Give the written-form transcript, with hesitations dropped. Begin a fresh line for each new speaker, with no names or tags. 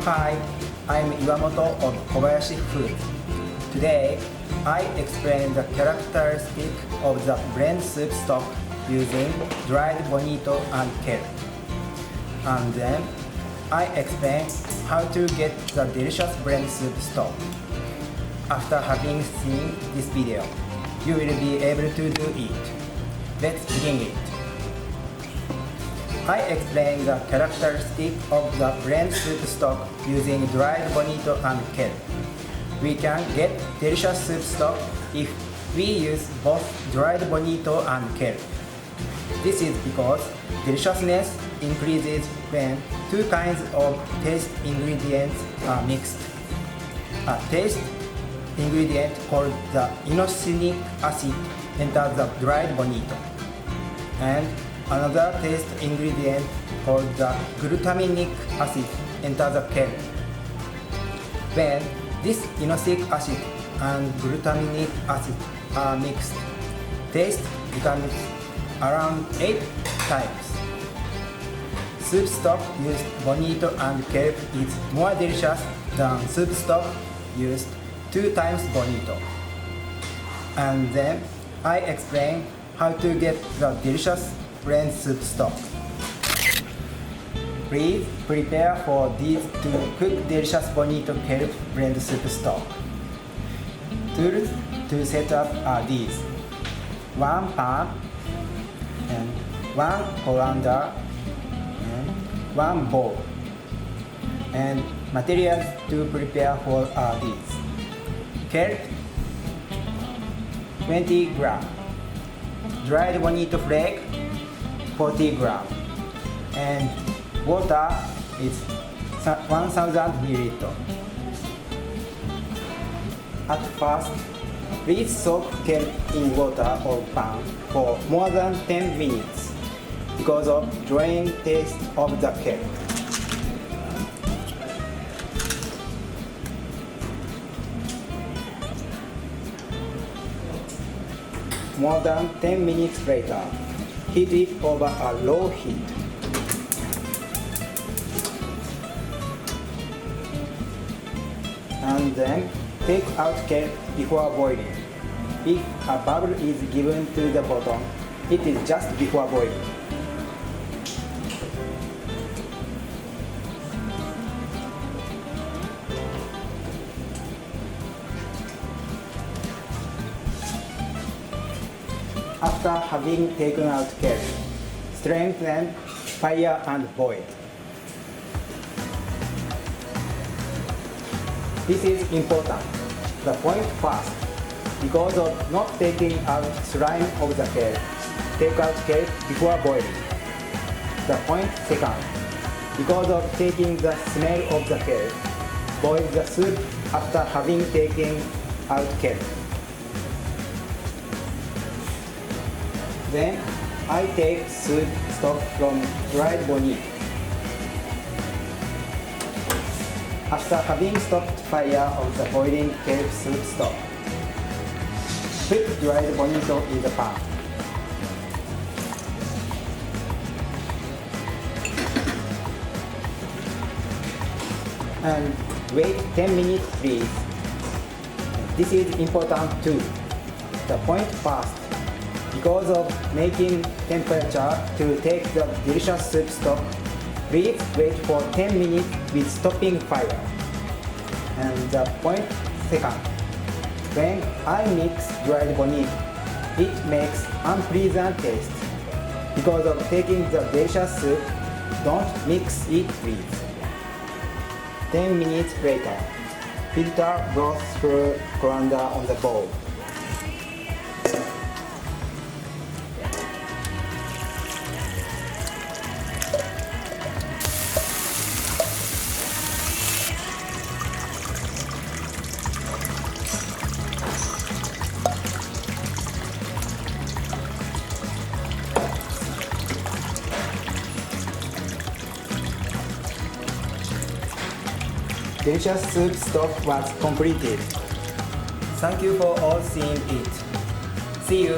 Hi, I'm Iwamoto of Kobayashi-Foods. Today, I explain the characteristic of the blend soup stock using dried bonito and kelp. And then, I explain how to get the delicious blend soup stock. After having seen this video, you will be able to do it. Let's begin it. I explain the characteristic of the blend soup stock using dried bonito and kelp. We can get delicious soup stock if we use both dried bonito and kelp. This is because deliciousness increases when two kinds of taste ingredients are mixed. A taste ingredient called the inosinic acid enters the dried bonito, and another taste ingredient called the glutamic acid enters the kelp. When this inosinic acid and glutamic acid are mixed, taste becomes around 8 times. Soup stock used bonito and kelp is more delicious than soup stock used 2 times bonito. And then I explain how to get the delicious blend soup stock. Please prepare for these to cook delicious bonito kelp blend soup stock. Tools to set up are these: 1 pan and 1 colander and 1 bowl. And materials to prepare for are these: kelp 20 gram, dried bonito flake 40 gram, and water is 1000 milliliters. At first, please soak kelp in water or pan for more than 10 minutes because of drying taste of the kelp. More than 10 minutes later, heat it over a low heat. And then take out kelp before boiling. If a bubble is given to the bottom, it is just before boiling. After having taken out kelp, strengthen fire and boil. This is important. The point first, because of not taking out slime of the kelp, take out kelp before boiling. The point second, because of taking the smell of the kelp, boil the soup after having taken out kelp. Then I take soup stock from dried bonito. After having stopped fire of the boiling kelp soup stock, put dried bonito in the pan. And wait 10 minutes please. This is important too. The point first, because of making temperature to take the delicious soup stock, please wait for 10 minutes with stopping fire. And the point second, when I mix dried bonito, it makes unpleasant taste. Because of taking the delicious soup, don't mix it please. 10 minutes later, filter broth through colander on the bowl. Delicious soup stock was completed. Thank you for all seeing it. See you!